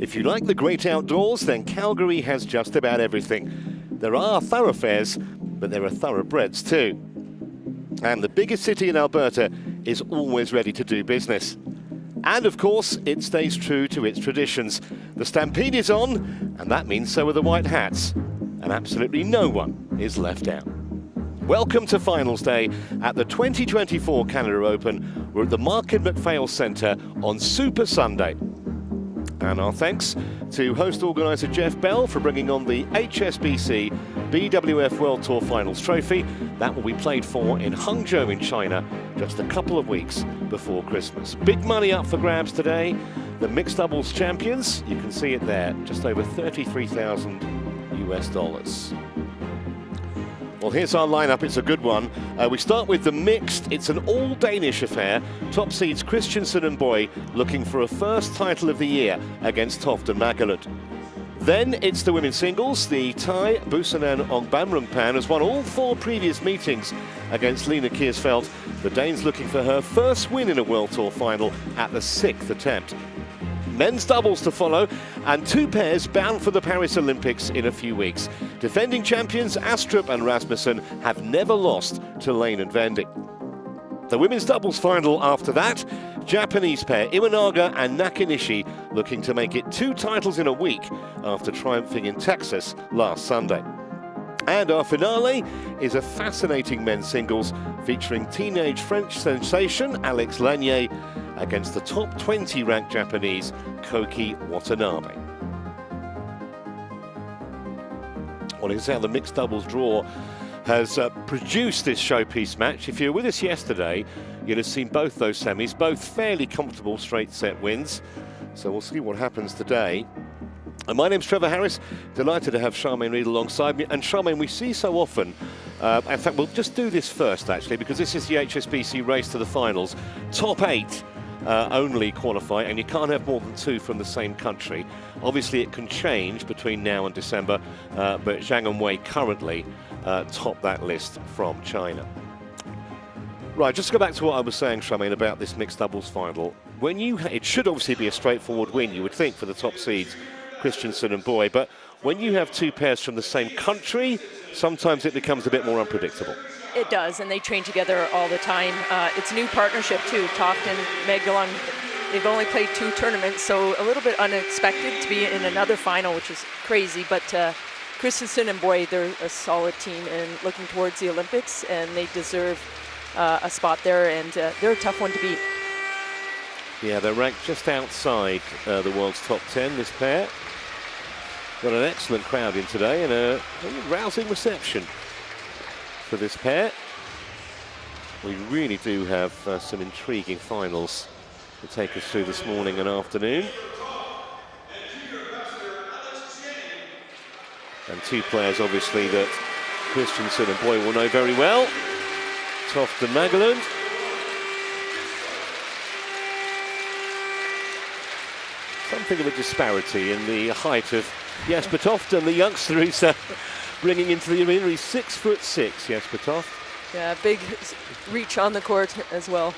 If you like the great outdoors, then Calgary has just about everything. There are thoroughfares, but there are thoroughbreds too. And the biggest city in Alberta is always ready to do business. And of course, it stays true to its traditions. The Stampede is on, and that means so are the White Hats. And absolutely no one is left out. Welcome to Finals Day at the 2024 Canada Open. We're at the Market McPhail Centre on Super Sunday. And our thanks to host organiser Jeff Bell for bringing on the HSBC BWF World Tour Finals trophy. That will be played for in Hangzhou in China just a couple of weeks before Christmas. Big money up for grabs today. The mixed doubles champions, you can see it there, just over $33,000 US. Well, here's our lineup. It's a good one. We start with the mixed. It's an all-Danish affair. Top seeds Christiansen and Bøje looking for a first title of the year against Toft and Magelund. Then it's the women's singles. The Thai Busanan Ongbamrungpan has won all 4 previous meetings against Lena Kiersfeldt. The Dane's looking for her first win in a World Tour final at the 6th attempt. Men's doubles to follow, and 2 pairs bound for the Paris Olympics in a few weeks. Defending champions Astrup and Rasmussen have never lost to Lane and Vendy. The women's doubles final after that, Japanese pair Iwanaga and Nakanishi looking to make it 2 titles in a week after triumphing in Texas last Sunday. And our finale is a fascinating men's singles featuring teenage French sensation Alex Lanier against the top 20 ranked Japanese Koki Watanabe. Well, here's how the mixed doubles draw has produced this showpiece match. If you were with us yesterday, you'd have seen both those semis, both fairly comfortable straight set wins. So we'll see what happens today. And my name's Trevor Harris, delighted to have Charmaine Reid alongside me. And Charmaine, we see so often, in fact, we'll just do this first actually, because this is the HSBC race to the finals. Top 8 only qualify, and you can't have more than 2 from the same country. Obviously it can change between now and December, but Zhang and Wei currently top that list from China. Right, just to go back to what I was saying, Charmaine, about this mixed doubles final. It should obviously be a straightforward win, you would think, for the top seeds, Christiansen and Bøje, but when you have 2 pairs from the same country, sometimes it becomes a bit more unpredictable. It does, and they train together all the time. It's a new partnership too. Toft and Magelund, they've only played 2 tournaments, so a little bit unexpected to be in another final, which is crazy. But Christiansen and Bøje, they're a solid team and looking towards the Olympics, and they deserve a spot there, and they're a tough one to beat. Yeah, they're ranked just outside the world's top 10, this pair. Got an excellent crowd in today and a rousing reception for this pair. We really do have some intriguing finals to take us through this morning and afternoon. And 2 players obviously that Christiansen and Bøje will know very well, Toft and Magelund. Something of a disparity in the height of Jesper Toft and the youngster who's bringing into the arena. He's 6'6", Jesper Toft. Yeah, big reach on the court as well.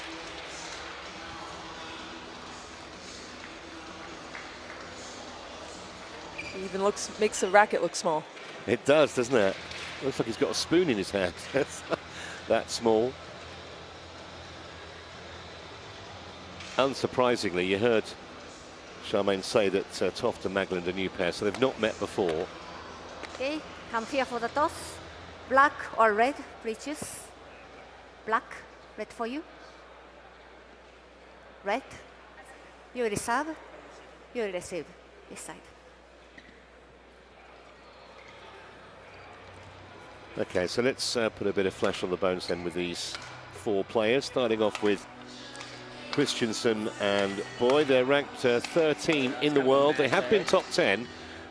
He even makes the racket look small. It does, doesn't it? Looks like he's got a spoon in his hand. That small. Unsurprisingly, you heard Charmaine say that Toft and Magelund are a new pair, so they've not met before. Okay, come here for the toss. Black or red breeches? Black, red for you. Red. You reserve. You receive this side. Okay, so let's put a bit of flesh on the bones then with these 4 players, starting off with Christiansen and Bøje. They're ranked 13 in the world. They have been top 10,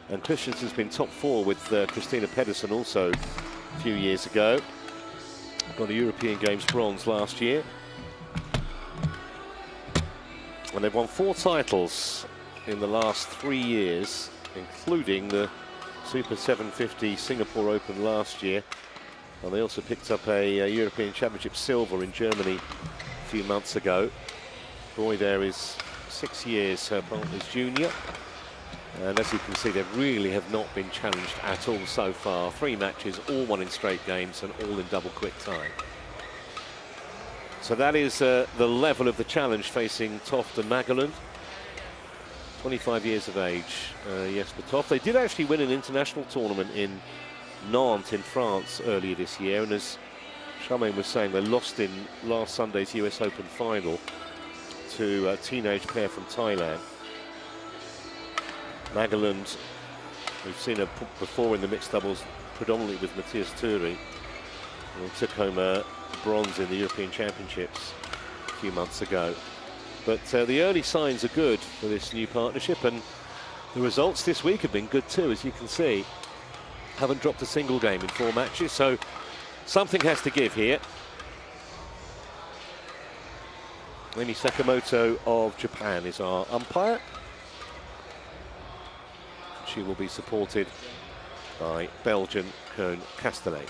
and Christiansen's been top 4 with Christina Pedersen also a few years ago. Got a European Games bronze last year. And they've won 4 titles in the last 3 years, including the Super 750 Singapore Open last year. And they also picked up a European Championship silver in Germany a few months ago. Bøje there is 6 years her partner's junior. And as you can see, they really have not been challenged at all so far. 3 matches, all won in straight games and all in double quick time. So that is the level of the challenge facing Toft and Magelund. 25 years of age, Jesper Toft. They did actually win an international tournament in Nantes in France earlier this year, and as Charmaine was saying, they lost in last Sunday's US Open final to a teenage pair from Thailand. Magelund, we've seen her before in the mixed doubles, predominantly with Matthias Thury, and took home a bronze in the European Championships a few months ago. But the early signs are good for this new partnership, and the results this week have been good too, as you can see. Haven't dropped a single game in 4 matches, so something has to give here. Emi Sakamoto of Japan is our umpire. She will be supported by Belgian Koen Castellet.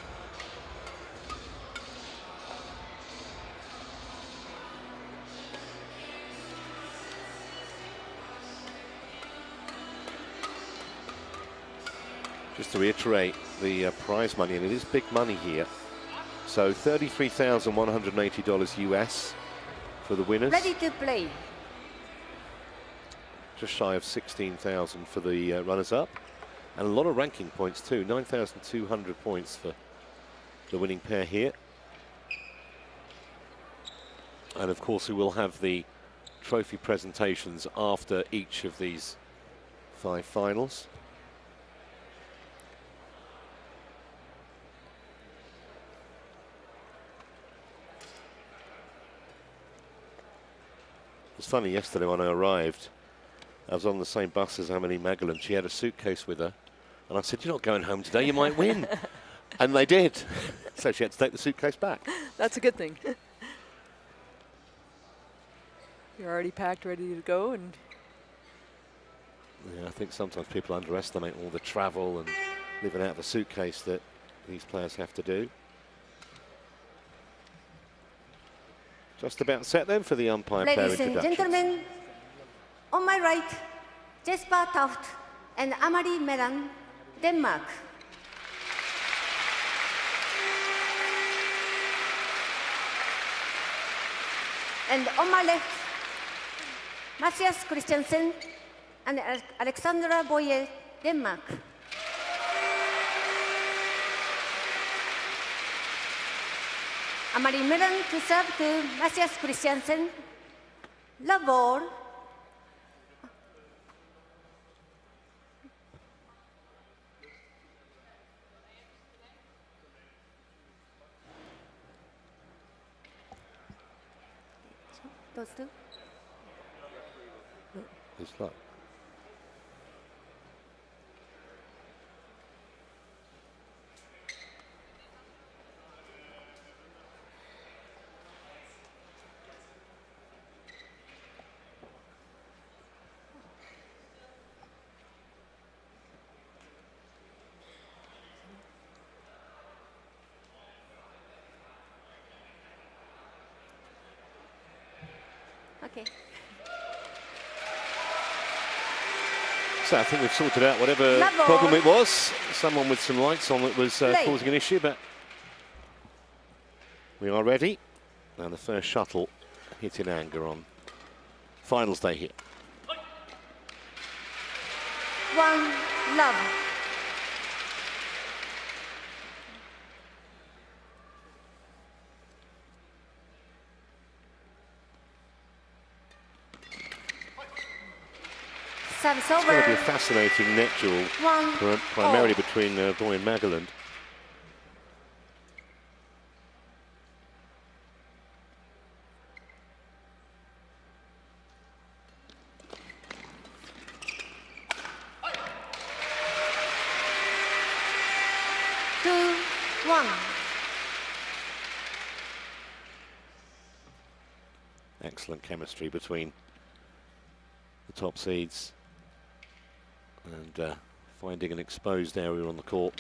Just to reiterate the prize money, and it is big money here. So $33,180 US for the winners. Ready to play. Just shy of 16,000 for the runners-up, and a lot of ranking points too. 9,200 points for the winning pair here. And of course, we will have the trophy presentations after each of these 5 finals. It was funny yesterday when I arrived. I was on the same bus as Amelie Magelund. She had a suitcase with her. And I said, "You're not going home today, you might win." And they did. So she had to take the suitcase back. That's a good thing. You're already packed, ready to go. And yeah, I think sometimes people underestimate all the travel and living out of a suitcase that these players have to do. Just about set then for the umpire pair Ladies and introductions. gentlemen, on my right, Jesper Toft and Amalie Magelund, Denmark. And on my left, Matthias Christiansen and Alexandra Bøje, Denmark. Amalie Magelund to serve to Matthias Christiansen. La ball. Those two. Good luck. Okay. So I think we've sorted out whatever Level. problem it was. Someone with some lights on that was Play. causing an issue, but we are ready. And the first shuttle hit in anger on finals day here. 1 love. Service It's going to be a over. fascinating net duel, 1 primarily all. between Bøje and Magelund. Two, 1. Excellent chemistry between the top seeds, and finding an exposed area on the court.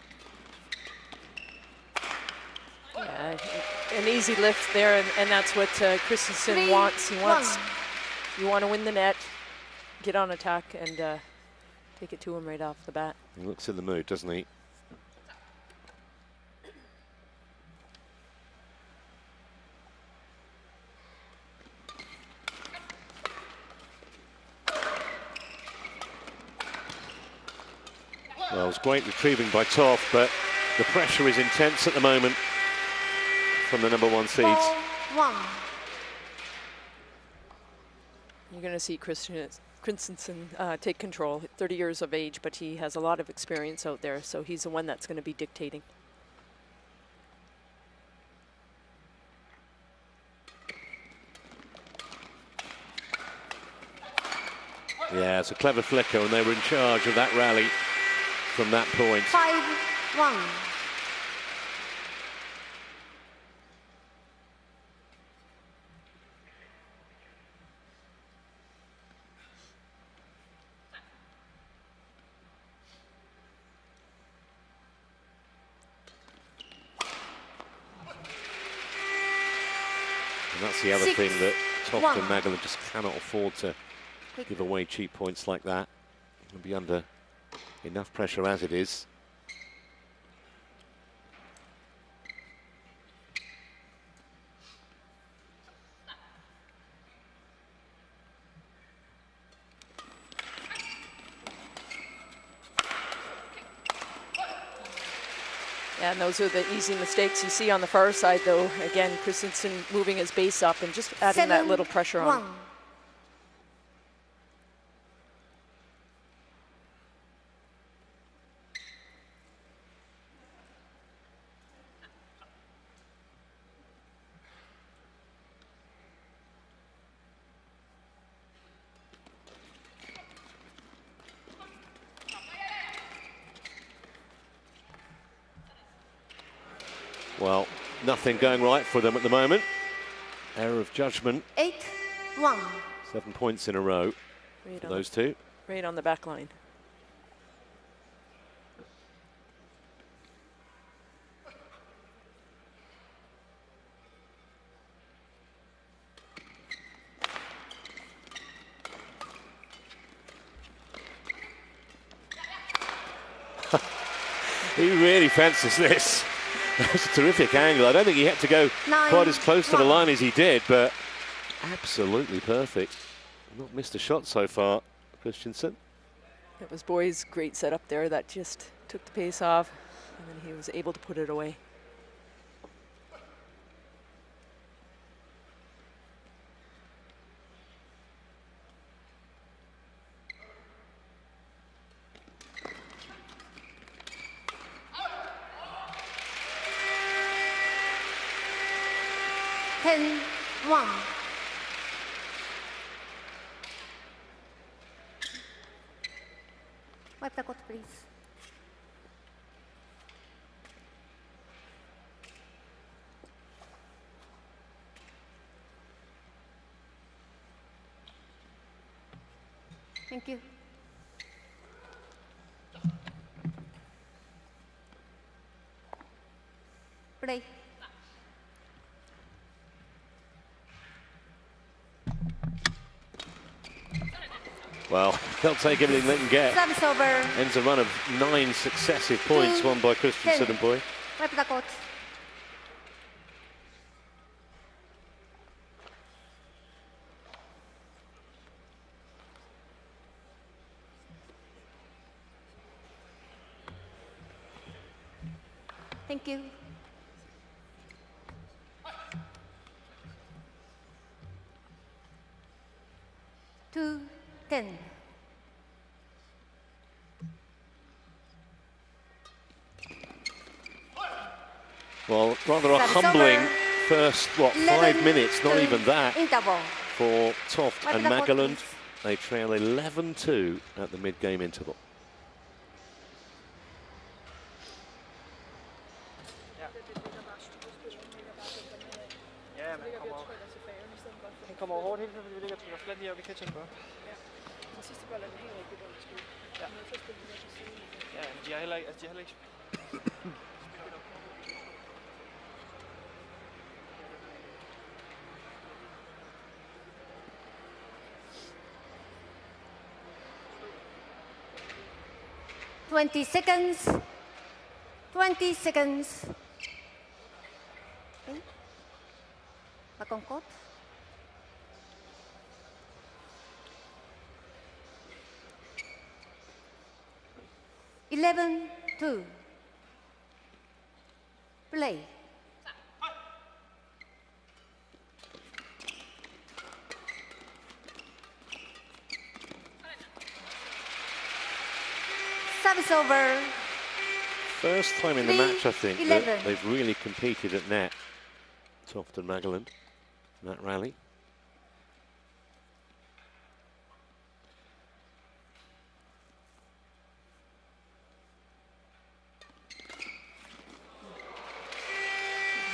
yeah, an easy lift there, and that's what Christiansen 3, wants. He wants 1. you want to win the net, get on attack, and take it to him right off the bat. He looks in the mood, doesn't he? Well, it was great retrieving by Toft, but the pressure is intense at the moment from the #1 seeds. Ball 1. You're going to see Christiansen take control. 30 years of age, but he has a lot of experience out there, so he's the one that's going to be dictating. Yeah, it's a clever flicker, and they were in charge of that rally from that point. 5-1. And that's the other 6-1. thing that Toft and Magelund just cannot afford to give away cheap points like that. They'll be under enough pressure as it is. Yeah, and those are the easy mistakes you see on the far side, though. Again, Christiansen moving his base up and just adding that little pressure on. 7-1. Well, nothing going right for them at the moment. Error of judgment. 8-1. 7 points in a row Right for on, those two. right on the back line. He really fancies this. That's a terrific angle. I don't think he had to go quite as close to the line as he did, but absolutely perfect. Not missed a shot so far, Christiansen. It was Bøje's great setup there that just took the pace off, and then he was able to put it away. Ten, 1. Wipe the court, please. Thank you. Play. Well, they'll take everything they can get. Service over. Ends a run of 9 successive points won by Christiansen and Bøje. Wipe the court. Thank you. Two, 10. Well, rather a Service humbling over. first, 5 minutes, not even that, Interval. for Toft Wipe and the court, Magelund. please. They trail 11-2 at the mid-game interval. Han kommer over hårdt hele tiden, fordi vi ligger og trykker flat lige op i catchen på. Den sidste bold er den helt rigtige bold, skal Ja. Men så spiller de til siden. Ja, men de har heller ikke, de har heller ikke 20 seconds. 20 seconds. Okay. Back on court. Eleven, 2. Play. Service over. First time in the 3, match, I think, 11. that they've really competed at net. Toft and Magelund in that rally.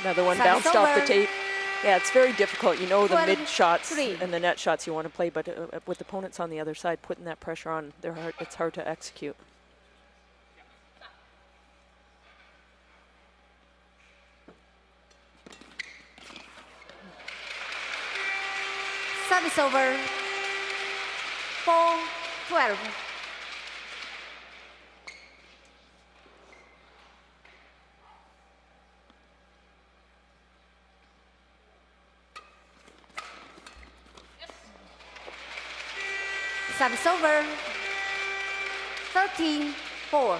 Another one Service bounced off the over. tape. Yeah, it's very difficult. You know the 12, mid shots 3. and the net shots you want to play, but with opponents on the other side, putting that pressure on, it's hard to execute. Service over. 4, 12. Service over. 13, 4.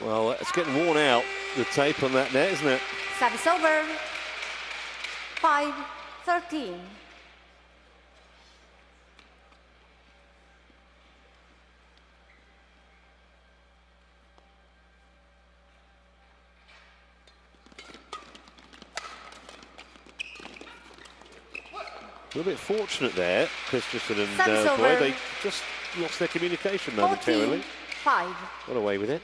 Well, it's getting worn out, the tape on that net, isn't it? Service over. 5, 13. A little bit fortunate there, Christiansen and Service Bøje. over. They just lost their communication 14, momentarily. 5. Got away with it.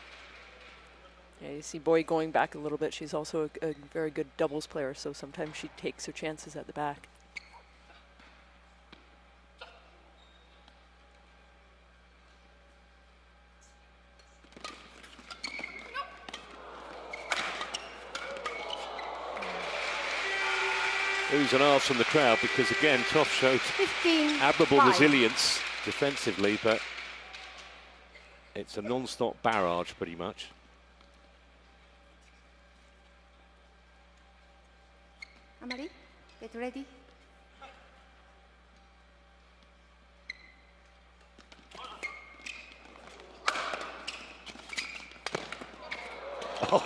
Yeah, you see Bøje going back a little bit. She's also a very good doubles player, so sometimes she takes her chances at the back. Oohs and ahs from the crowd because, again, Toft showed 15, admirable 5. resilience defensively, but it's a non-stop barrage pretty much. Amari, get ready. Oh,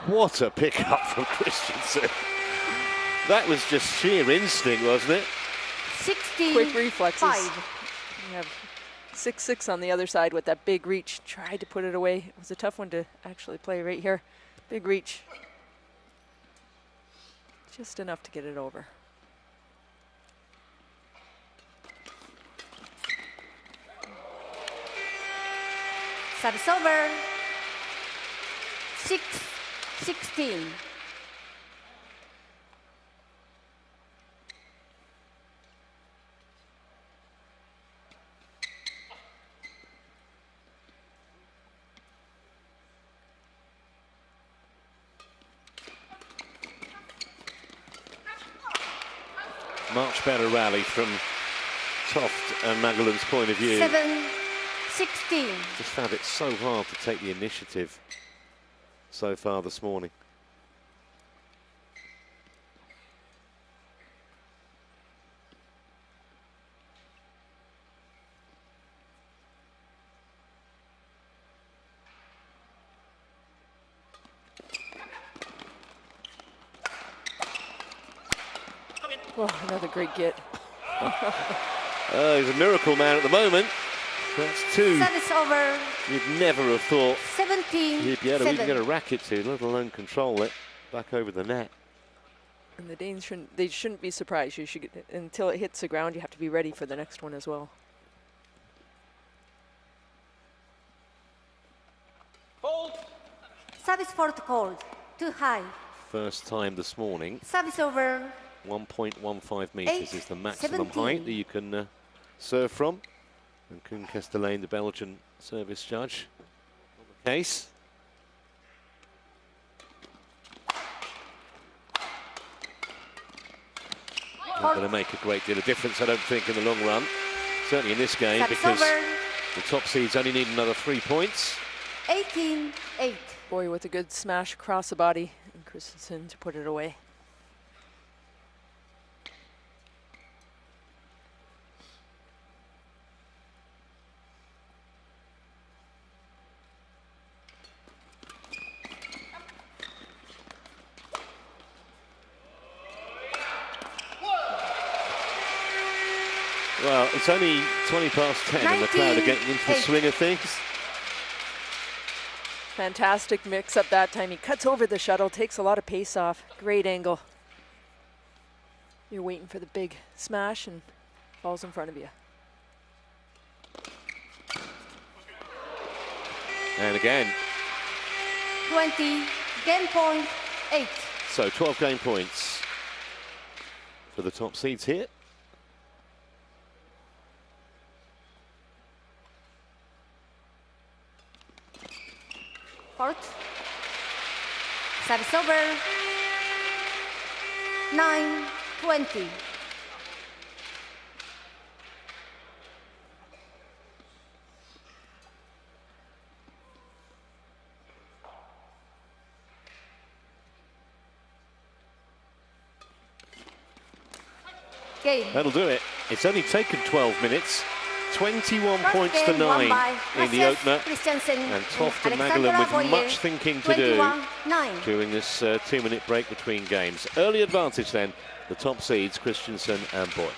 what a pickup from Christiansen. That was just sheer instinct, wasn't it? 16, Quick reflexes. 5. You have 6-6 on the other side with that big reach. Tried to put it away. It was a tough one to actually play right here. Big reach. Just enough to get it over. Service over. 6, 16. Much better rally from Toft and Magelund's point of view. 7, 16. Just found it so hard to take the initiative so far this morning. Oh, another great get. He's a miracle man at the moment. That's 2 Service over. you'd never have thought 17, he'd be able to 7. even get a racket to, let alone control it back over the net. And the Danes shouldn't be surprised. You should get, until it hits the ground, you have to be ready for the next one as well. Service fault called. Too high. First time this morning. Service over. 1.15 metres 8, is the maximum 17. height that you can serve from. And Koen Kestelijn, the Belgian service judge, on the case. not going to make a great deal of difference, I don't think, in the long run. Certainly in this game, because the top seeds only need another 3 points. 18-8. Bøje with a good smash across the body, and Christiansen to put it away. Well, it's only 20 past 10 and the crowd are getting into the swing of things. Fantastic mix up that time. He cuts over the shuttle, takes a lot of pace off. Great angle. You're waiting for the big smash and falls in front of you. And again. 20, game point 8. So 12 game points for the top seeds here. Court. Service over. 9-20. Game. That'll do it. It's only taken 12 minutes. 21 First points to game won 9 by in the opener. Christiansen And Toft and Alexander Magelund with Bøje, much thinking to do 21-9. during this 2-minute break between games. Early advantage then, the top seeds, Christiansen and Bøje.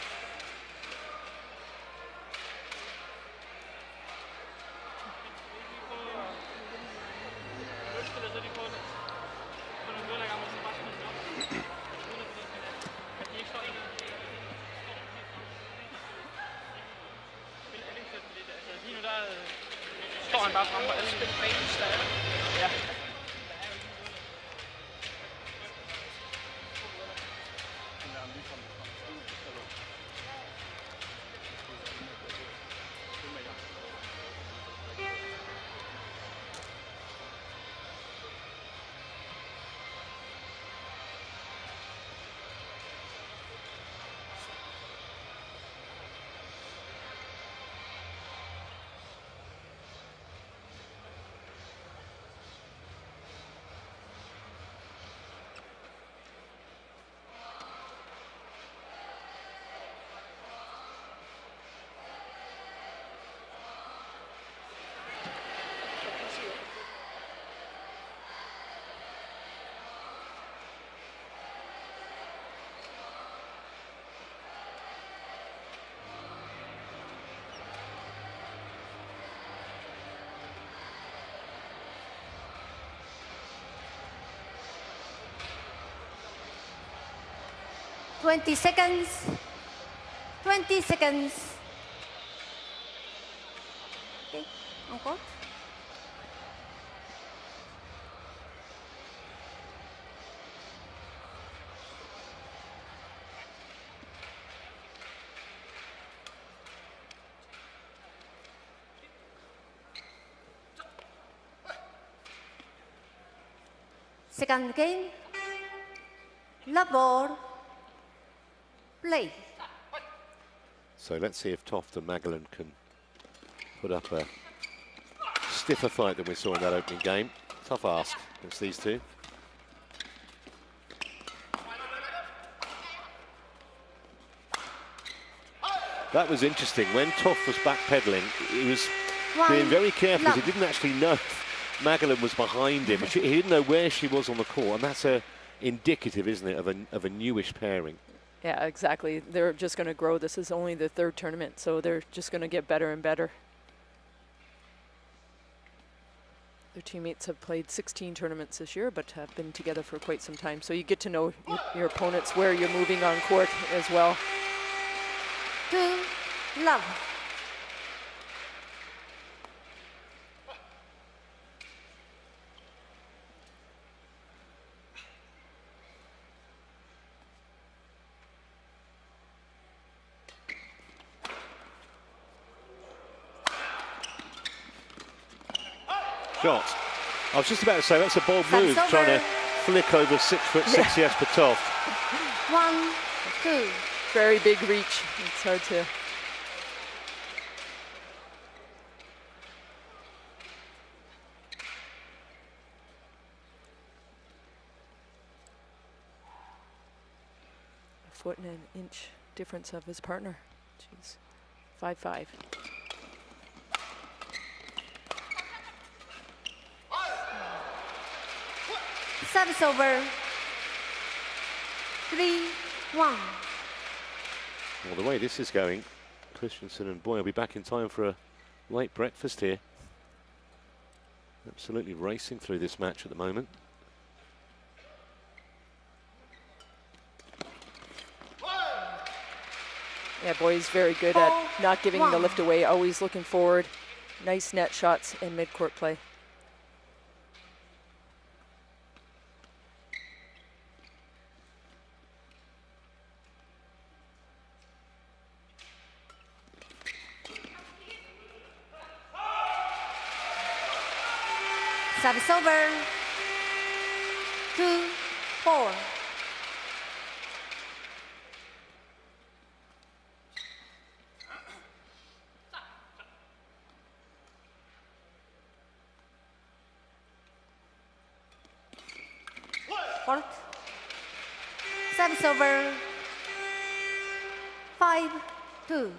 Twenty seconds. 20 seconds. Okay, on court. Second game. Labor. Play. So let's see if Toft and Magelund can put up a stiffer fight than we saw in that opening game. Tough ask against these two. That was interesting. When Toft was backpedaling, he was being very careful because he didn't actually know if Magelund was behind him. He didn't know where she was on the court, and that's indicative, isn't it, of a newish pairing. Yeah, exactly. They're just going to grow. This is only the third tournament, so they're just going to get better and better. Their teammates have played 16 tournaments this year, but have been together for quite some time. So you get to know your opponents, where you're moving on court as well. 2-love. Shot. I was just about to say that's a bold move, trying to flick over 6'6" Jesper Toft. 1-2. very big reach. It's hard to. A foot and an inch difference of his partner. Jeez. 5-5. Service over. 3-1. Well, the way this is going, Christiansen and Bøje will be back in time for a late breakfast here. Absolutely racing through this match at the moment. Yeah, Bøje's very good at not giving the lift away, always looking forward. Nice net shots and mid-court play. Service over. 2-4. Fourth. Service over. 5-2.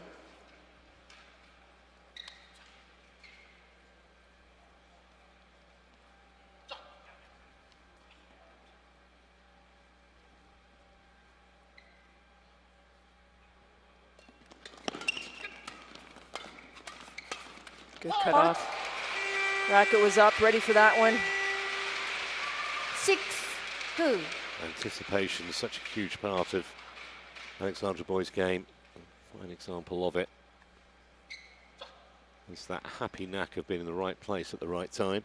Good cut off. Racket was up, ready for that one. 6-2. Anticipation is such a huge part of Alexandra Bøje's game. Fine example of it. It's that happy knack of being in the right place at the right time.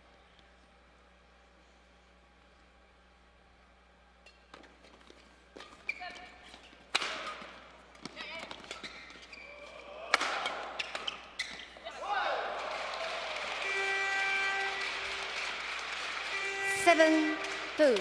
Seven, 2.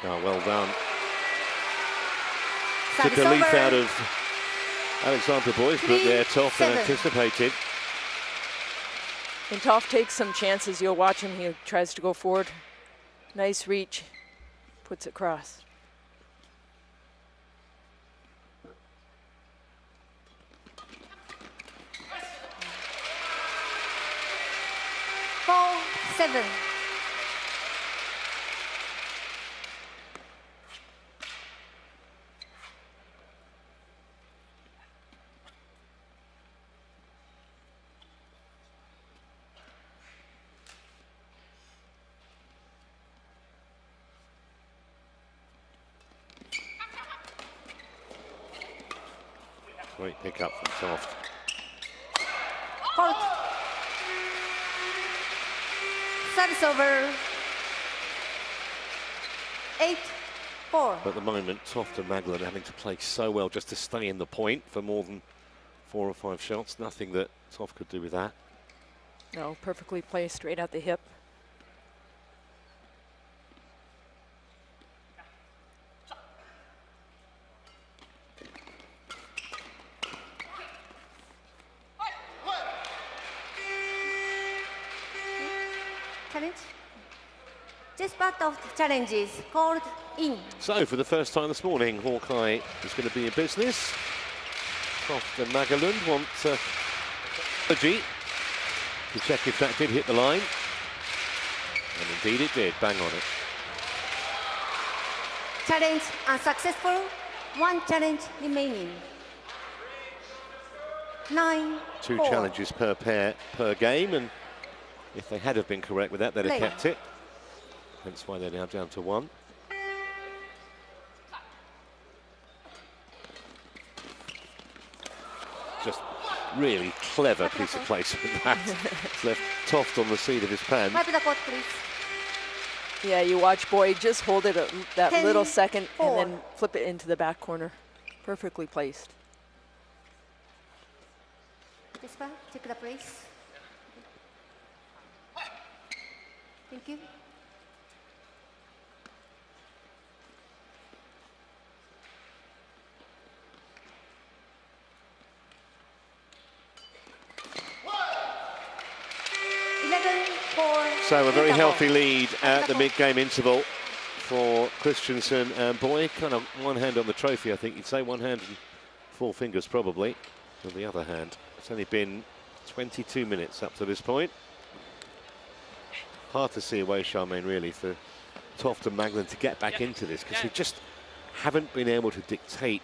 Oh, well done. Took a leaf out of Alexandra Bøje, but they're tough and anticipated. When Toft takes some chances, you'll watch him. He tries to go forward. Nice reach. Puts it across. Four, 7. Great pick up from Toft. Fourth. Service over. 8-4. At the moment, Toft and Magelund having to play so well just to stay in the point for more than 4 or 5 shots. Nothing that Toft could do with that. No, perfectly placed straight at the hip. Challenge. This part of the challenge is called in. So, for the first time this morning, Hawkeye is going to be in business. Toft and Magelund want energy to check if that did hit the line. And indeed it did, bang on it. Challenge unsuccessful. 1 challenge remaining. 9-4. 2 challenges per pair per game, and if they had have been correct with that, they'd have kept it. Hence why they're now down to 1. Really clever piece of placement that. It's left Toft on the seat of his pants. 5 the court, please. Yeah, you watch Bøje just hold it that 10, little second 4. and then flip it into the back corner. Perfectly placed. This one, take the place. Thank you. So a very healthy lead at the mid-game interval for Christiansen and Bøje. Kind of one hand on the trophy, I think you'd say. One hand and 4 fingers, probably. On the other hand, it's only been 22 minutes up to this point. Hard to see a way, Charmaine, really, for Toft and Magelund to get back into this, because they just haven't been able to dictate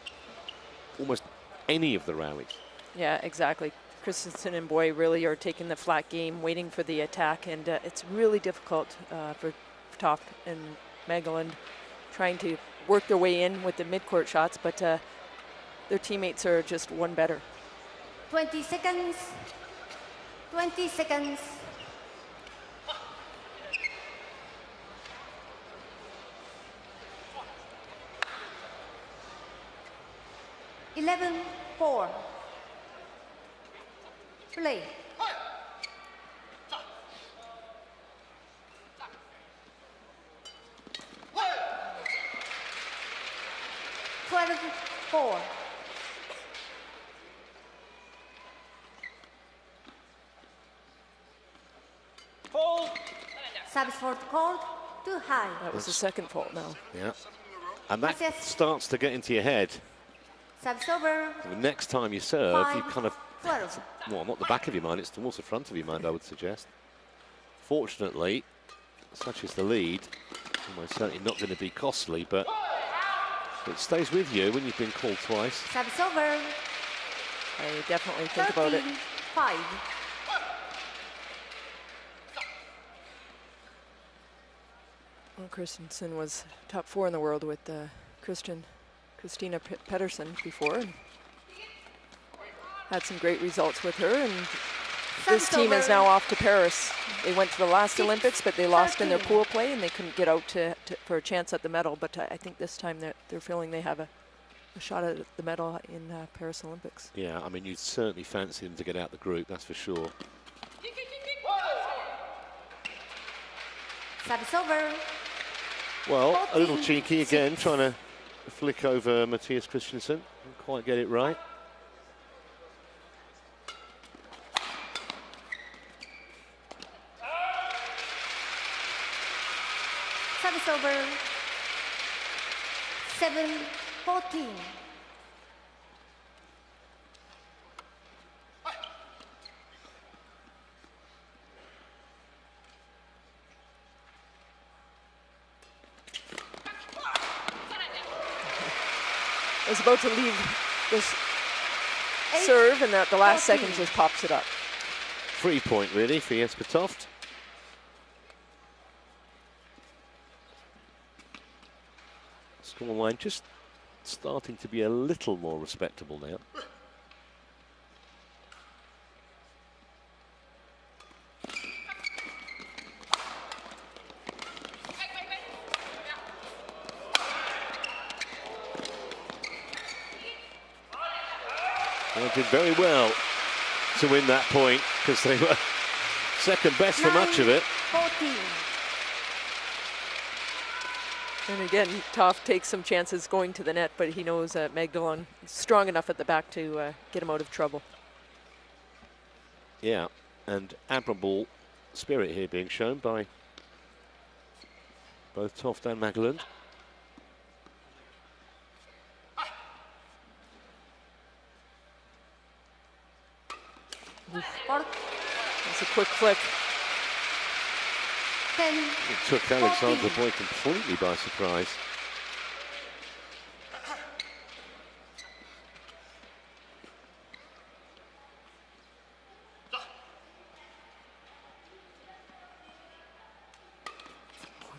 almost any of the rallies. Yeah, exactly. Christiansen and Bøje really are taking the flat game, waiting for the attack, and it's really difficult for Toft and Magelund trying to work their way in with the mid-court shots, but their teammates are just one better. 20 seconds. 20 seconds. Eleven, 4. Play. 12, 4. Service for the court, too high. That was the second fault now. Yeah. And that Yes. starts to get into your head. Service over. The next time you serve, you 5, kind of, 12. well, not the back of your mind, it's towards the front of your mind, I would suggest. Fortunately, such is the lead, almost certainly not going to be costly, but it stays with you when you've been called twice. Service over. I definitely think about it. 5. Well, Christiansen was top 4 in the world with Christina Pedersen before, and had some great results with her. And this team is now off to Paris. They went to the last Olympics, but they lost in their pool play, and they couldn't get out for a chance at the medal. But I think this time they're feeling they have a shot at the medal in Paris Olympics. Yeah, I mean, you'd certainly fancy them to get out the group, that's for sure. Service over. Well, a little cheeky again, trying to flick over Matthias Christiansen. Didn't quite get it right. Service over. 7, 14. I was about to leave this serve, and at the last second just pops it up. 3 point, really, for Jesper Toft. Scoreline just starting to be a little more respectable now. They did very well to win that point, because they were second best for much of it. 14. And again, Toft takes some chances going to the net, but he knows Magelund is strong enough at the back to get him out of trouble. Yeah, and admirable spirit here being shown by both Toft and Magelund. It's a quick flick. 10. It took Alexander Bøje completely by surprise.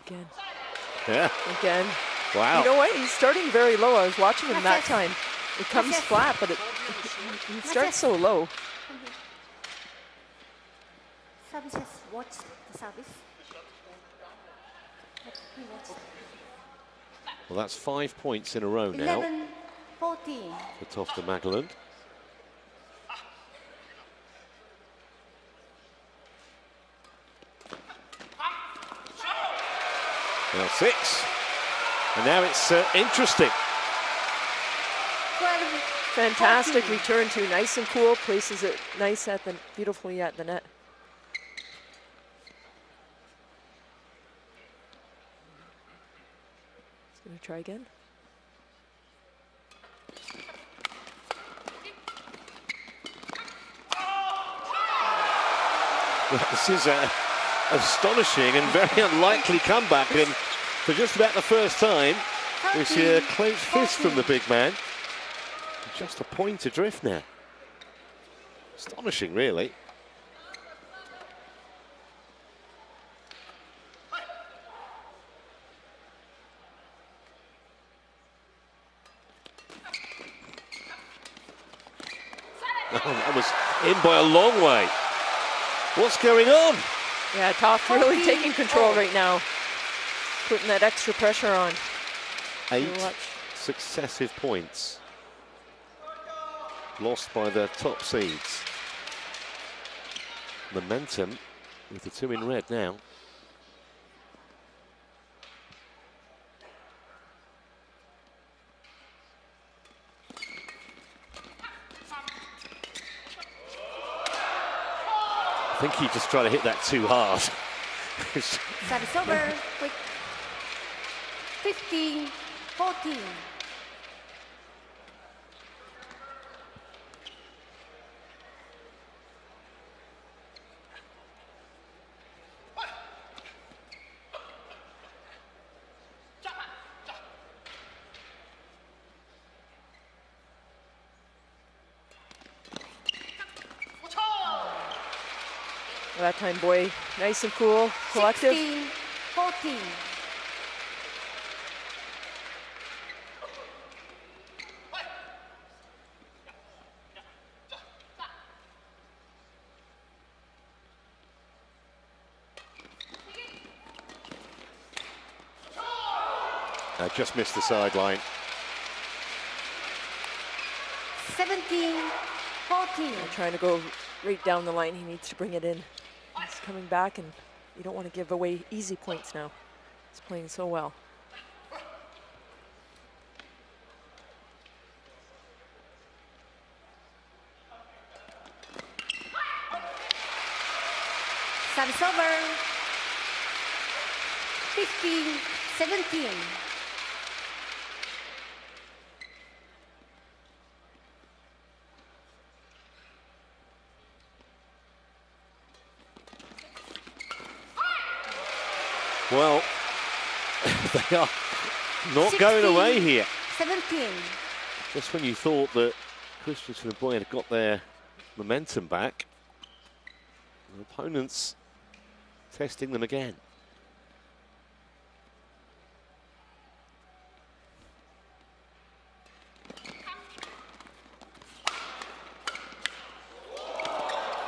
Again. Yeah. Again. Wow. You know what? He's starting very low. I was watching him that time. It comes flat, but he starts so low. the service. Well, that's 5 points in a row now 11-14. for Toft and Magelund. Now 6. And now it's interesting. 12, Fantastic 14. return too, nice and cool, places it nice at the, beautifully at the net. He's gonna try again. Well, this is an astonishing and very unlikely comeback, and for just about the first time, we see a clenched fist from the big man. Just a point adrift now. Astonishing, really. Oh, that was in by a long way. What's going on? Yeah, Toft really taking control right now. Putting that extra pressure on. 8 successive points lost by the top seeds. Momentum with the 2 in red now. I think he just tried to hit that too hard. Service over, quick. 15-14. That time, Bøje, nice and cool, collective. 16-14. Just missed the sideline. 17-14. Trying to go right down the line, he needs to bring it in. He's coming back, and you don't want to give away easy points now. He's playing so well. Service over. 15-17. Well, they are not going away here. 17. Just when you thought that Christiansen and Bøje had got their momentum back, the opponents testing them again.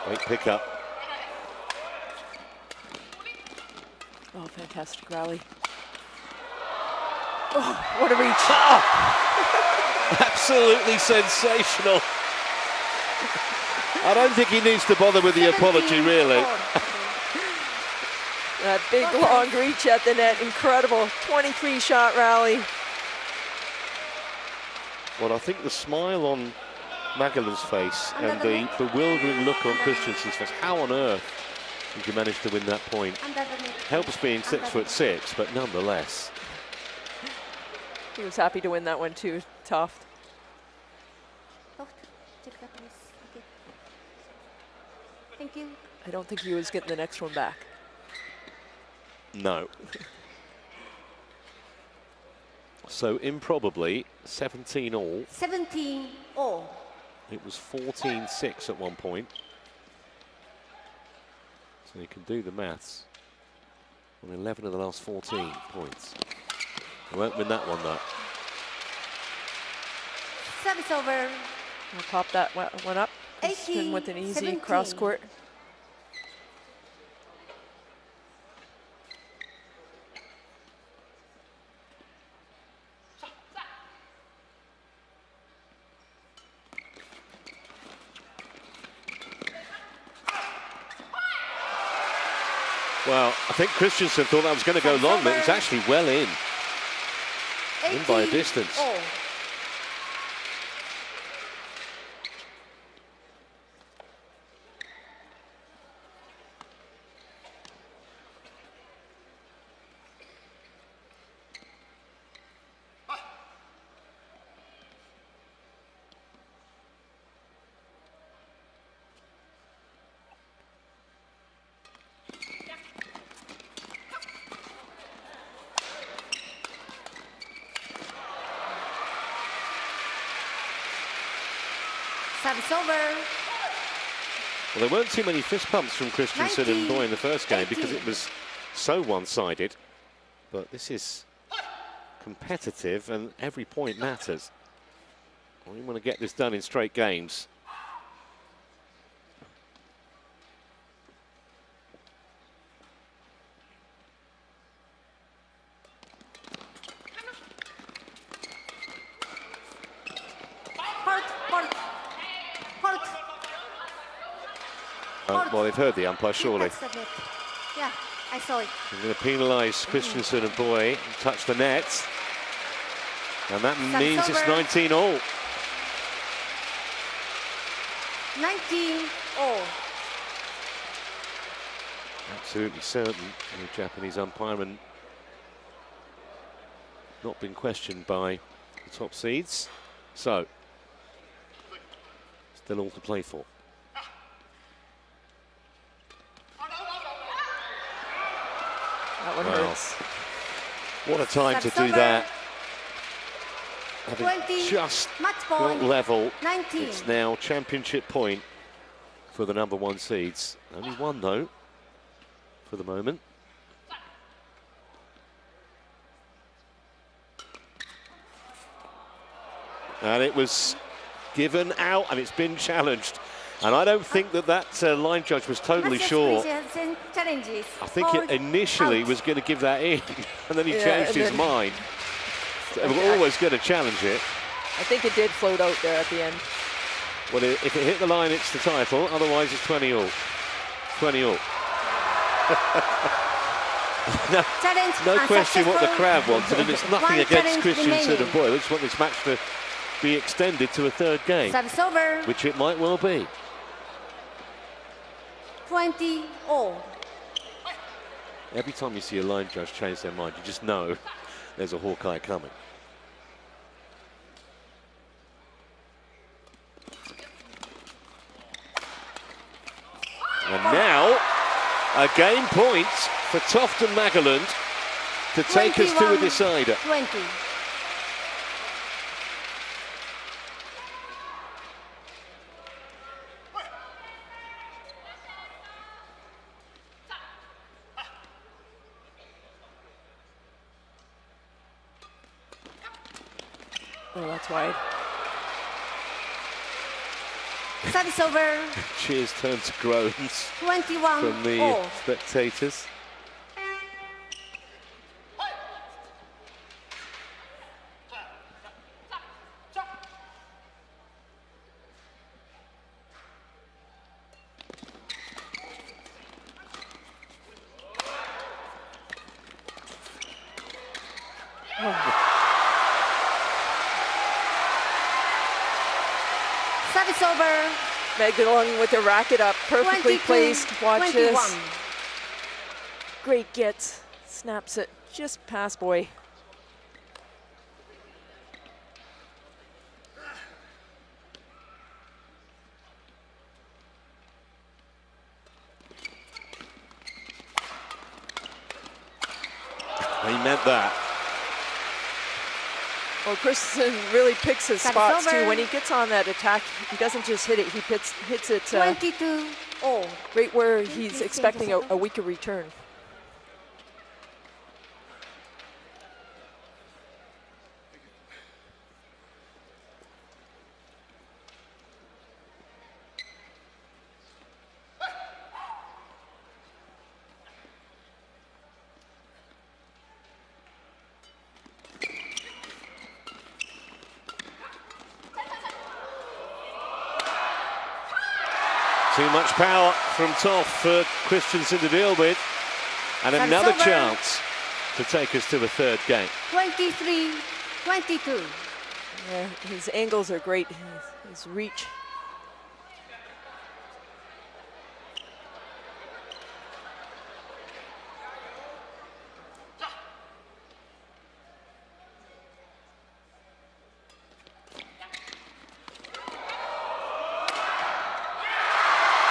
Great pickup. Oh, fantastic rally. Oh, what a reach. Oh, absolutely sensational. I don't think he needs to bother with the apology, really. That big, long reach at the net, incredible. 23-shot rally. Well, I think the smile on Magelund's face and the bewildering look on Christiansen's face, how on earth did you manage to win that point? Helps being 6'6", but nonetheless. He was happy to win that one too, Toft. Toft, check that please. Okay. Thank you. I don't think he was getting the next one back. No. So improbably, 17 all. 17 all. It was 14-6 at one point. So you can do the maths. On 11 of the last 14 points. I won't win that one though. Service over. I'll pop that one up. Christiansen with an easy 17. cross court. Well, I think Christiansen thought that was going to go long, but it was actually well in by a distance. Service over. Well, there weren't too many fist pumps from Christiansen and Bøje in the first game because it was so one-sided. But this is competitive and every point matters. We want to get this done in straight games. Well, they've heard the umpire, surely. Yeah, I saw it. They're going to penalise Christiansen and Bøje and touch the net. And that means it's 19 all. 19 all. Absolutely certain. The Japanese umpire and not been questioned by the top seeds. So, still all to play for. That one hurts. What a time to do that. Having 20, just match got point, level, 19. it's now championship point for the #1 seeds. Only one, though, for the moment. And it was given out, and it's been challenged. And I don't think that line judge was totally sure. I think it initially was going to give that in, and then he changed his mind. We're always going to challenge it. I think it did float out there at the end. Well, if it hit the line, it's the title. Otherwise, it's 20 all. 20 all. No question what the crowd wanted, and it's nothing against Christiansen and Bøje. They just want this match to be extended to a third game, which it might well be. 20 all. Every time you see a line judge change their mind, you just know there's a Hawkeye coming. And now, a game point for Toft and Magelund to take us to a decider. 20. Oh, that's wide. Service over. Cheers turn to groans 21 from the all. spectators. Service over. Magelund with the racket up, perfectly 22, placed. Watch 21. this. Great get. Snaps it just past Bøje. He meant that. Well, Christiansen really picks his spots over. too. When he gets on that attack, he doesn't just hit it, he hits it 22 all. right where he's expecting a weaker return. Too much power from Toft for Christiansen to deal with. And Service another over. chance to take us to the third game. 23-22. Yeah, his angles are great, his reach.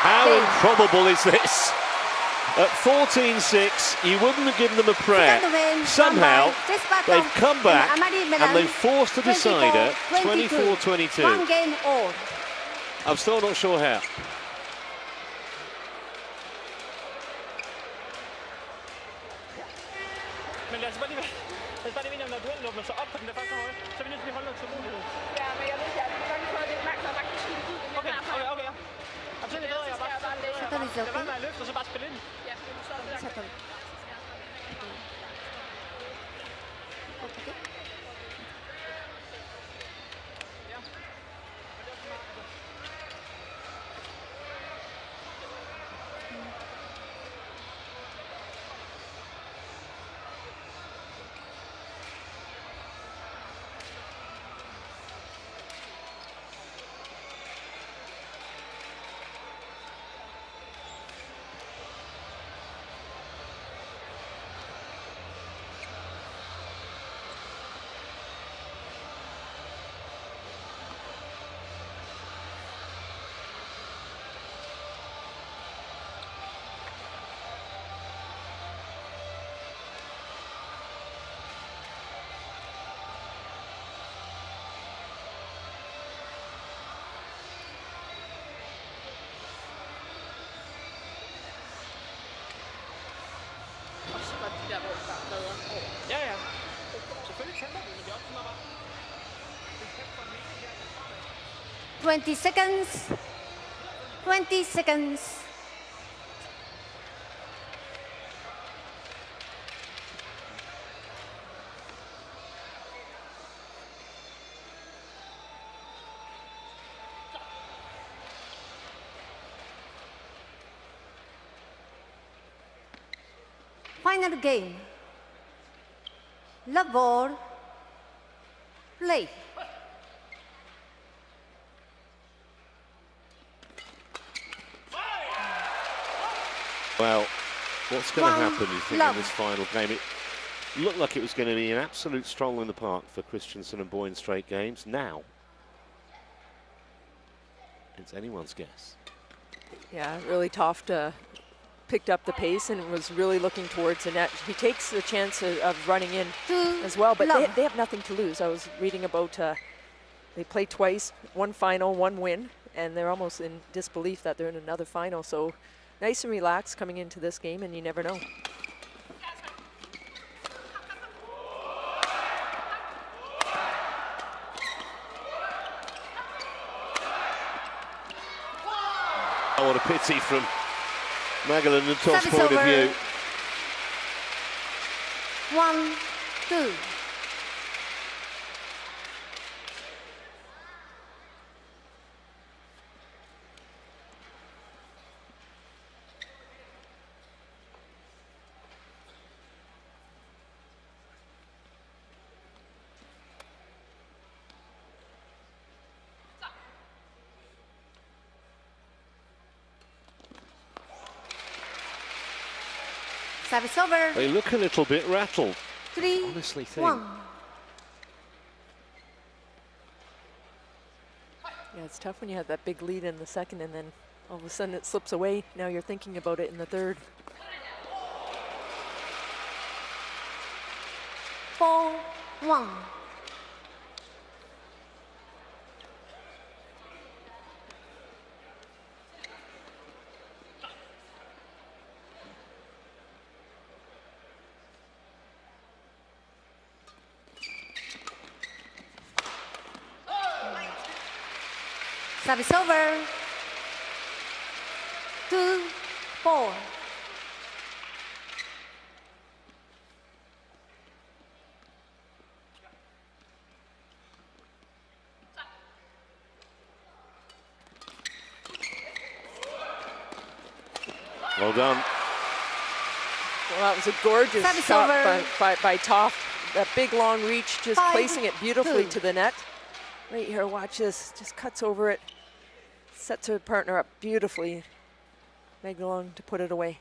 How improbable is this? At 14-6, you wouldn't have given them a prayer. Somehow, they've come back and they've forced a decider 24-22. 1 game all. I'm still not sure how. Men lad os bare lige vinde, når duellen åbner sig op på den der første højde, så er vi nødt til at holde noget tålmodighed. Ja, men jeg ved, jeg har godt prøvet det. Max har faktisk skudt ud den Okay, herfra. okay. Jamen, så er det bedre, jeg bare lad være med at løfte, og så bare spille ind. Ja, det er så der. Også godt de der, hvor det bare redder over. Ja. Selvfølgelig kæmper vi, men det er også sådan, bare 20 seconds. 20 seconds. Final game. Love ball. Play. Well, what's going to One happen, you think, love. in this final game? It looked like it was going to be an absolute stroll in the park for Christiansen and Bøje in straight games. Now, it's anyone's guess. Yeah, really Toft picked up the pace and was really looking towards the net. He takes the chance of running in as well, but they have nothing to lose. I was reading about they played twice, one final, one win, and they're almost in disbelief that they're in another final. So nice and relaxed coming into this game, and you never know. Oh, what a pity from Magelund and Toft's Service point of over. view. 1-2. Service over. They look a little bit rattled. 3, Honestly think. 1. Yeah, it's tough when you have that big lead in the second and then all of a sudden it slips away. Now you're thinking about it in the third. 4-1. Service over. 2-4. Well done. Well, that was a gorgeous Service shot over. by Toft. That big long reach, just 5-2. placing it beautifully to the net. Right here, watch this. Just cuts over it. Sets her partner up beautifully. Magelund to put it away.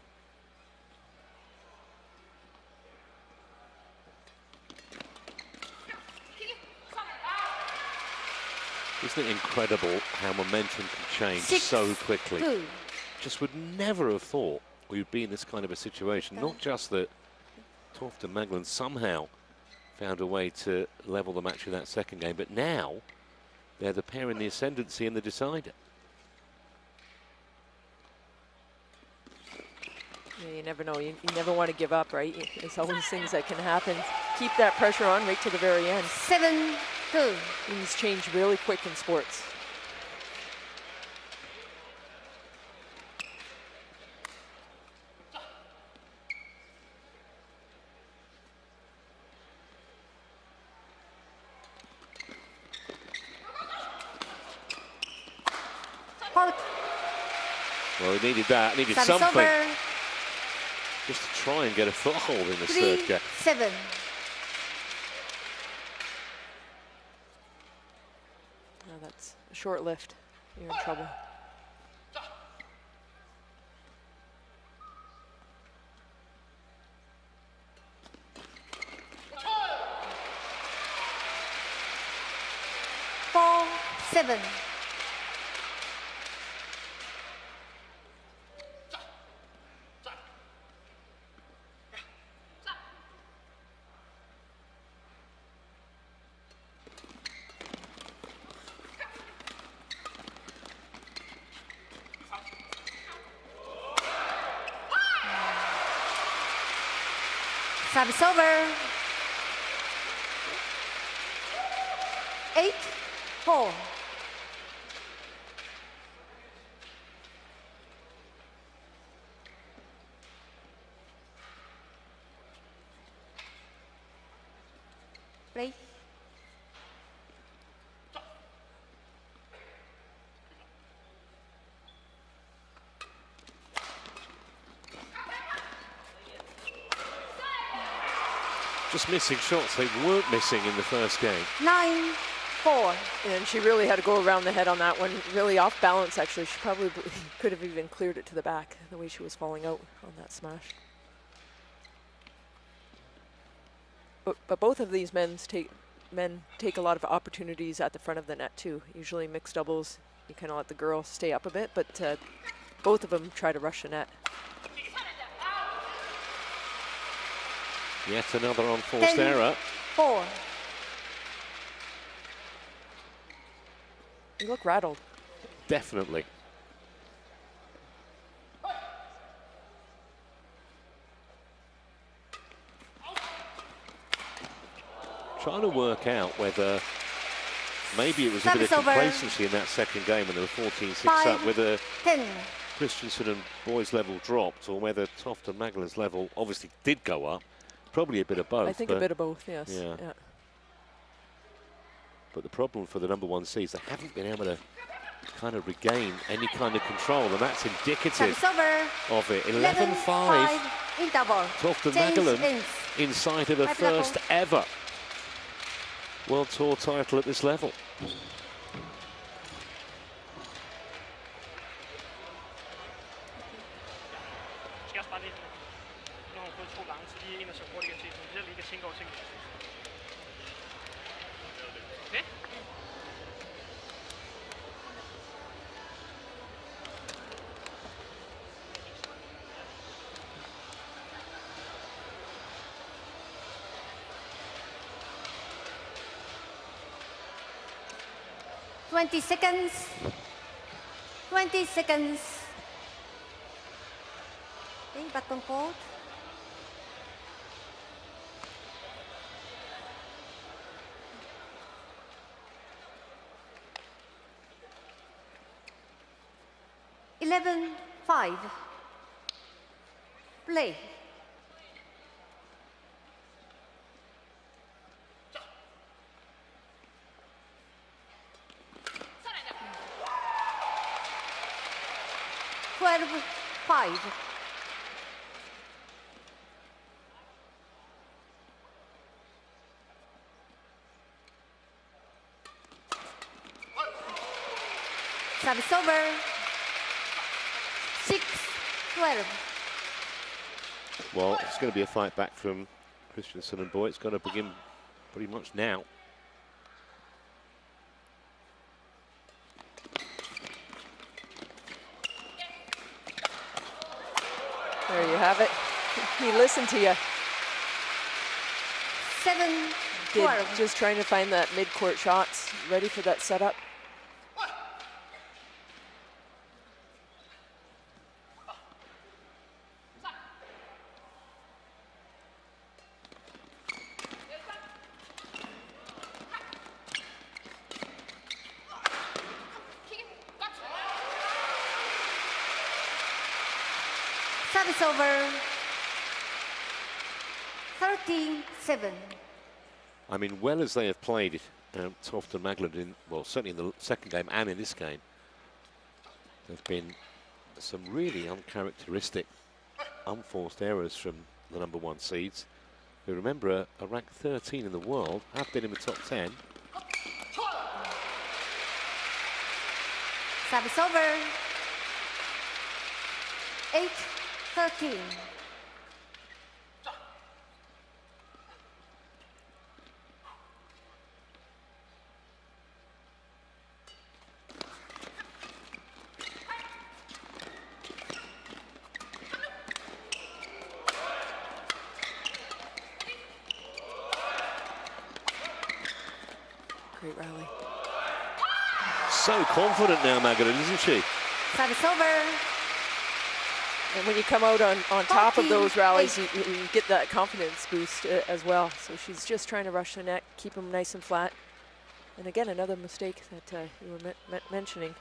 Isn't it incredible how momentum can change 6-2. so quickly? Just would never have thought we'd be in this kind of a situation. Not just that Toft and Magelund somehow found a way to level the match in that second game, but now they're the pair in the ascendancy and the decider. Yeah, you never know. You never want to give up, right? There's always things that can happen. Keep that pressure on right to the very end. 7-2. Things change really quick in sports. Hold. Well, he needed that, needed Service something over. just to try and get a foothold in the third game. 3-7. Oh, that's a short lift. You're in trouble. Four, 7. Service over. 8-4. Break. Just missing shots they weren't missing in the first game. 9-4. And she really had to go around the head on that one. Really off balance, actually. She probably could have even cleared it to the back, the way she was falling out on that smash. But both of these men take a lot of opportunities at the front of the net, too. Usually mixed doubles, you kind of let the girl stay up a bit, but both of them try to rush the net. Yet another unforced error. 4. You look rattled. Definitely. Trying to work out whether maybe it was a bit of Service over. complacency in that second game when they were 14-6 up, 5, whether 10. Christiansen and Bøje's level dropped, or whether Toft and Magelund's level obviously did go up. Probably a bit of both. I think a bit of both, yes. Yeah. But the problem for the number one seeds, they haven't been able to kind of regain any kind of control, and that's indicative Service over. of it. 11-5. 11-5. Interval. Toft and Change Magelund ends. inside of the Five level. first ever World Tour title at this level. skal også bare lidt, når hun har fået 2 gange, så lige ind og så hurtigt til, så vi lige kan tænke over tingene. Okay? Twenty seconds. 20 seconds. Okay, baton court. Eleven, 5. Play. Twelve, 5. Service over. 6-12. Well, it's going to be a fight back from Christiansen and Bøje. It's going to begin pretty much now. There you have it. He listened to you. 7-12. Just trying to find that mid-court shots, ready for that setup. Service over. 13-7. I mean, well as they have played Toft and Magelund in, well, certainly in the second game and in this game, there have been some really uncharacteristic, unforced errors from the #1 seeds, who, remember, are ranked 13 in the world, have been in the top 10. Service over. 8-13. Great rally. So confident now, Magelund, isn't she? Service over. And when you come out on top of those 14-8. rallies, you get that confidence boost as well. So she's just trying to rush the net, keep them nice and flat. And again, another mistake that you were mentioning.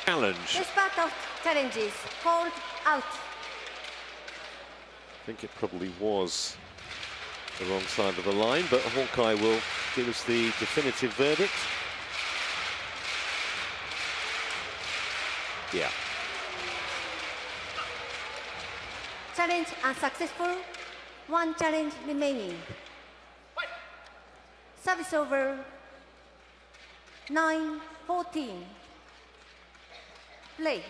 Challenge. This part of challenges. Hold out. I think it probably was the wrong side of the line, but Hawkeye will give us the definitive verdict. Yeah. Challenge unsuccessful. 1 challenge remaining. Service over. 9-14. Play.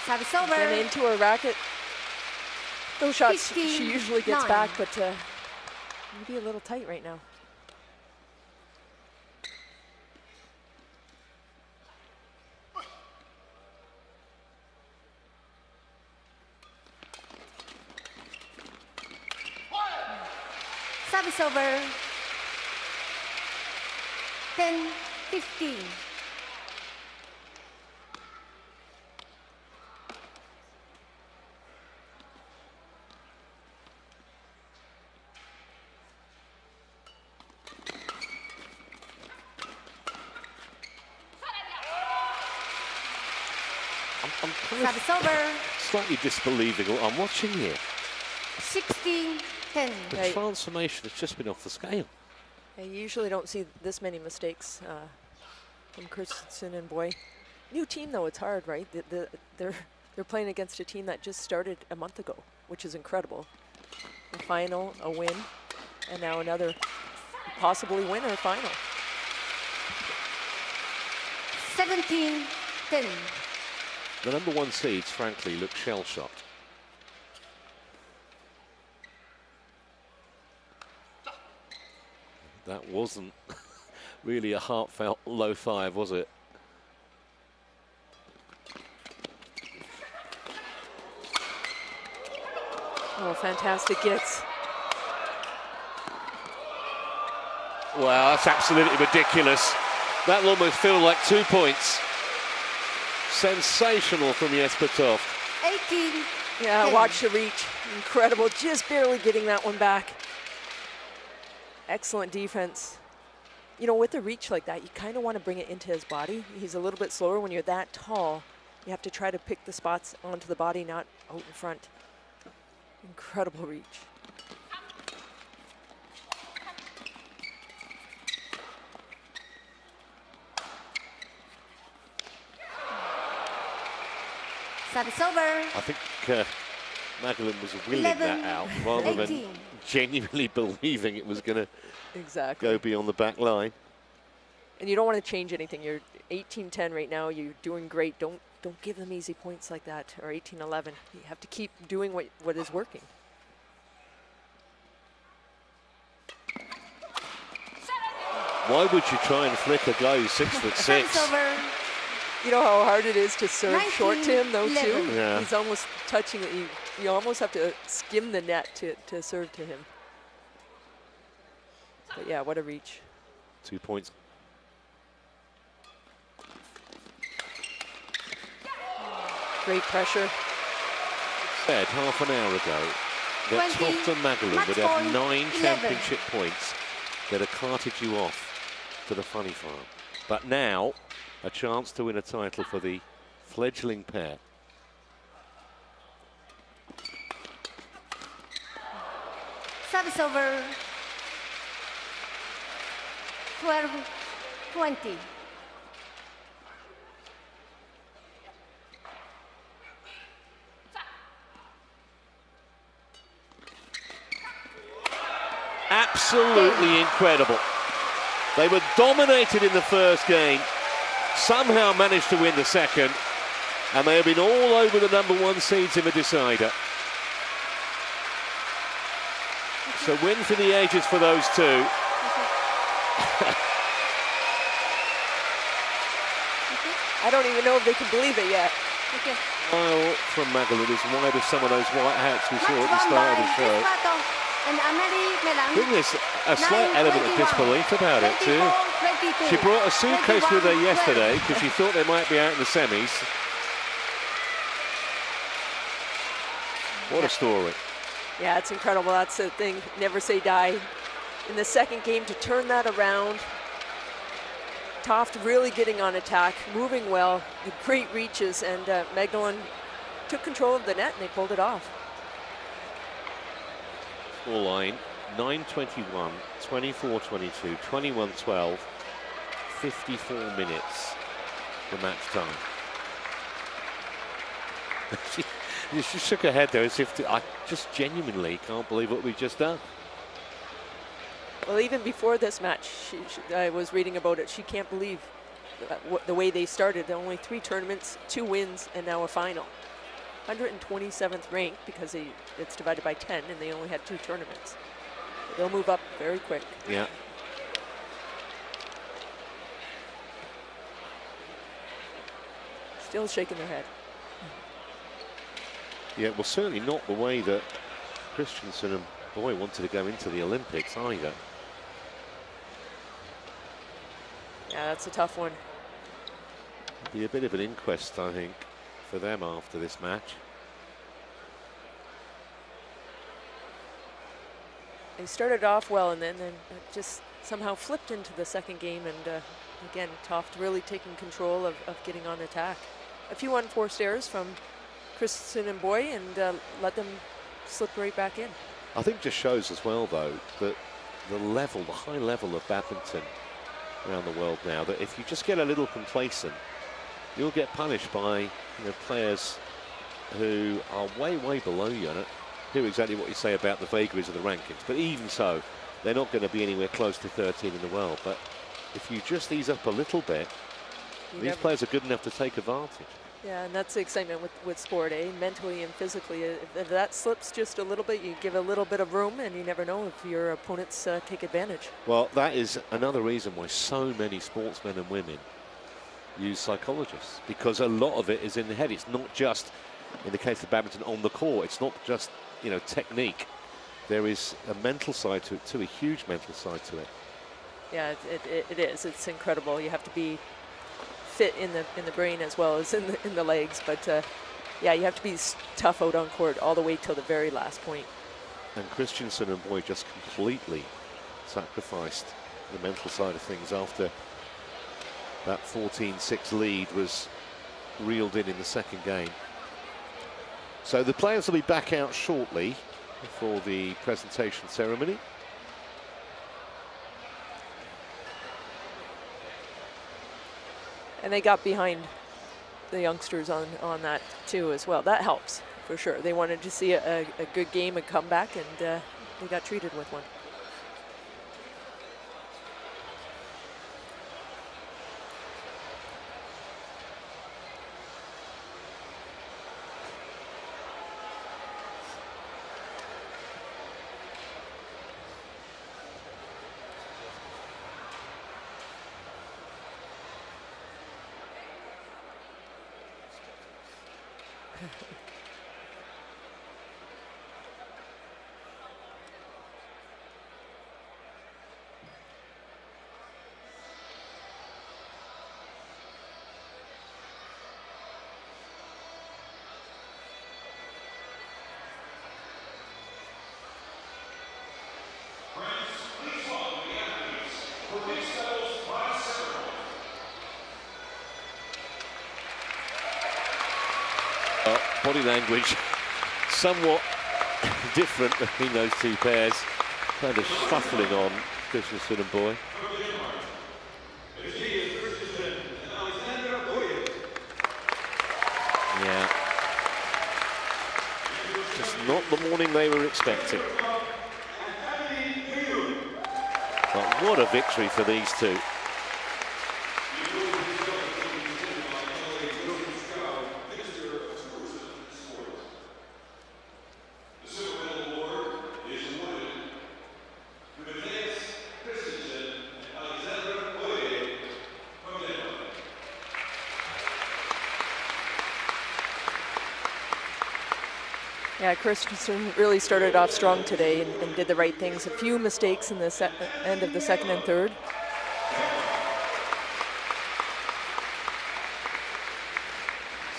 Service over. And into her racket. Those shots she 15-9. usually gets back, but maybe a little tight right now. Service over. 10-15. I'm kind Service of over. slightly disbelieving what I'm watching here. 16-10. The Right. transformation has just been off the scale. I usually don't see this many mistakes from Christiansen and Bøje. New team though, it's hard, right? They're playing against a team that just started a month ago, which is incredible. A final, a win, and now another possibly winner final. 17-10. The #1 seeds, frankly, look shell-shocked. That wasn't really a heartfelt low 5, was it? Oh, fantastic gets. Wow, that's absolutely ridiculous. That will almost feel like 2 points. Sensational from Jesper Toft. 18. Yeah, 10. watch the reach. Incredible, just barely getting that one back. Excellent defense. You know, with a reach like that, you kind of want to bring it into his body. He's a little bit slower when you're that tall. You have to try to pick the spots onto the body, not out in front. Incredible reach. Service over. I think Magelund was willing that out rather than genuinely believing it was going to go beyond the back line. And you don't want to change anything. You're 18-10 right now. You're doing great. Don't give them easy points like that, or 18-11. You have to keep doing what is working. Why would you try and flick a guy who's 6'6"? You know how hard it is to serve short to him, though, too? Yeah. He's almost touching it. You almost have to skim the net to serve to him. But yeah, what a reach. 2 points. Great pressure. Said half an hour ago that Toft and Magelund would have 9 championship points that have carted you off to the funny farm. But now, a chance to win a title for the fledgling pair. Service over. 12-20. Absolutely incredible. They were dominated in the first game, somehow managed to win the second, and they have been all over the #1 seeds in the decider. So win for the ages for those two. I don't even know if they can believe it yet. Smile from Magelund is wide of some of those white hats we saw at the start of the show. I think there's a slight element of disbelief about it too. She brought a suitcase with her yesterday because she thought they might be out in the semis. What a story. Yeah, it's incredible. That's the thing. Never say die. In the second game, to turn that around. Toft really getting on attack, moving well, with great reaches, and Magelund took control of the net and they pulled it off. Score line 9:21, 24:22, 21:12, 54 minutes for match time. She shook her head there as if I just genuinely can't believe what we've just done. Well, even before this match, I was reading about it. She can't believe the way they started. Only 3 tournaments, 2 wins, and now a final. 127th ranked because it's divided by 10, and they only had 2 tournaments. But they'll move up very quick. Yeah. Still shaking their head. Yeah, well, certainly not the way that Christiansen and Bøje wanted to go into the Olympics either. Yeah, that's a tough one. It'll be a bit of an inquest, I think, for them after this match. They started off well, and then just somehow flipped into the second game, and again, Toft really taking control of getting on attack. A few unforced errors from Christiansen and Bøje, and let them slip right back in. I think just shows as well, though, that the high level of badminton around the world now, that if you just get a little complacent, you'll get punished by players who are way, way below you. I don't hear exactly what you say about the vagaries of the rankings, but even so, they're not going to be anywhere close to 13 in the world. But if you just ease up a little bit, these players are good enough to take advantage. Yeah, and that's the excitement with sport, mentally and physically. If that slips just a little bit, you give a little bit of room, and you never know if your opponents take advantage. Well, that is another reason why so many sportsmen and women use psychologists, because a lot of it is in the head. It's not just, in the case of badminton, on the court. It's not just, technique. There is a mental side to it too, a huge mental side to it. Yeah, it is. It's incredible. You have to be fit in the brain as well as in the legs, but yeah, you have to be tough out on court all the way till the very last point. And Christiansen and Bøje just completely sacrificed the mental side of things after that 14-6 lead was reeled in the second game. So the players will be back out shortly for the presentation ceremony. And they got behind the youngsters on that too as well. That helps for sure. They wanted to see a good game, a comeback, and they got treated with one. Body language somewhat different between those two pairs. Kind of shuffling on Christiansen and Bøje. Yeah. Just not the morning they were expecting. But what a victory for these two. Yeah, Christiansen really started off strong today and did the right things. A few mistakes in the end of the second and third.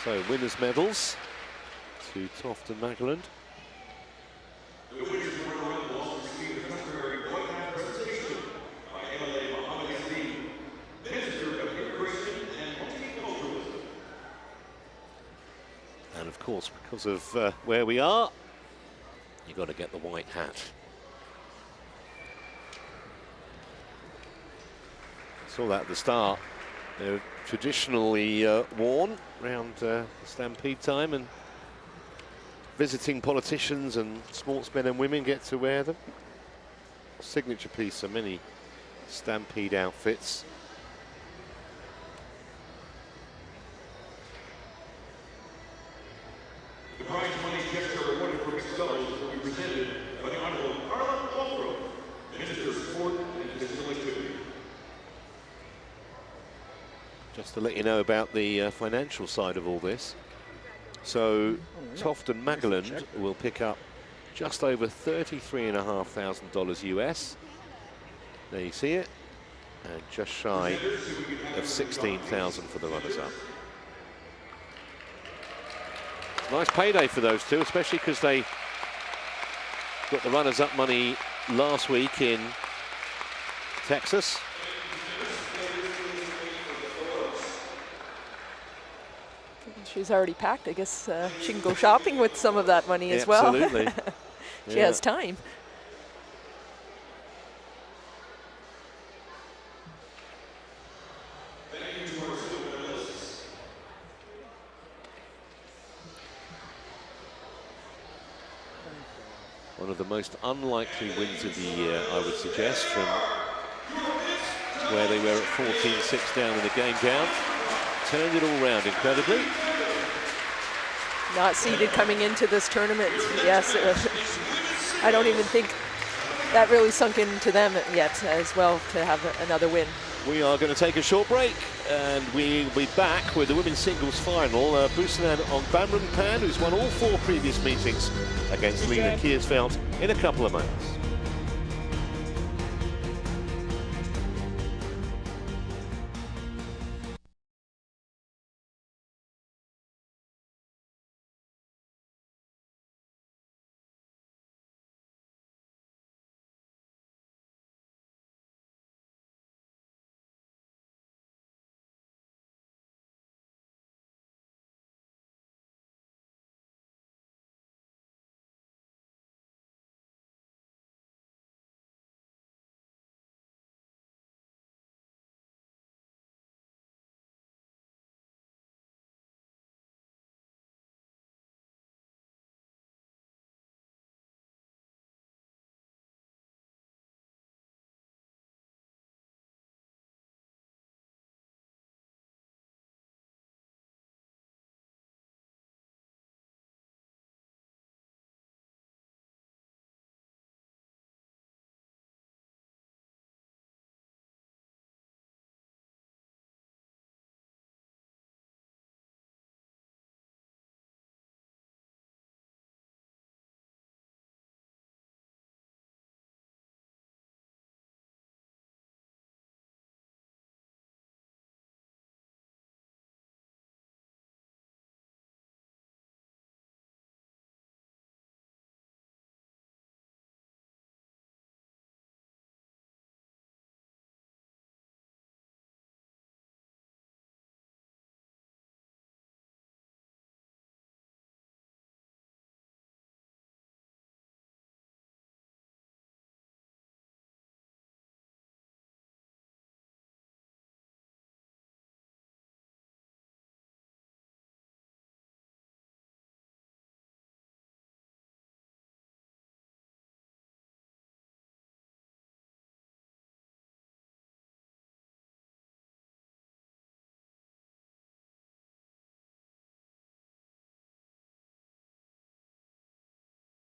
So winners' medals to Toft and Magelund. And of course, because of where we are, you've got to get the white hat. Saw that at the start. They're traditionally worn around Stampede time, and visiting politicians and sportsmen and women get to wear them. Signature piece of many Stampede outfits. The prize money gifts are awarded for mixed doubles will be presented by the Honorable Carla, Minister of Sport and Physical Activity. Just to let you know about the financial side of all this. So Toft and Magelund will pick up just over $33,500 US. There you see it. And just shy of 16,000 for the runners-up. Nice payday for those two, especially because they got the runners-up money last week in Texas. She's already packed. I guess she can go shopping with some of that money as well. Absolutely. She has time. One of the most unlikely wins of the year, I would suggest, from where they were at 14-6 down in the game down. Turned it all round incredibly. Not seeded coming into this tournament. Yes, I don't even think that really sunk into them yet as well to have another win. We are going to take a short break, and we'll be back with the women's singles final. Busanan on Bamran, who's won all 4 previous meetings against Lena Kiersveld, in a couple of moments.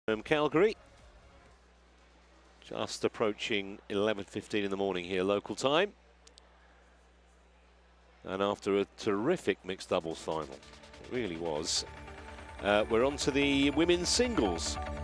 From Calgary. Just approaching 11:15 in the morning here, local time. And after a terrific mixed doubles final, it really was, we're on to the women's singles.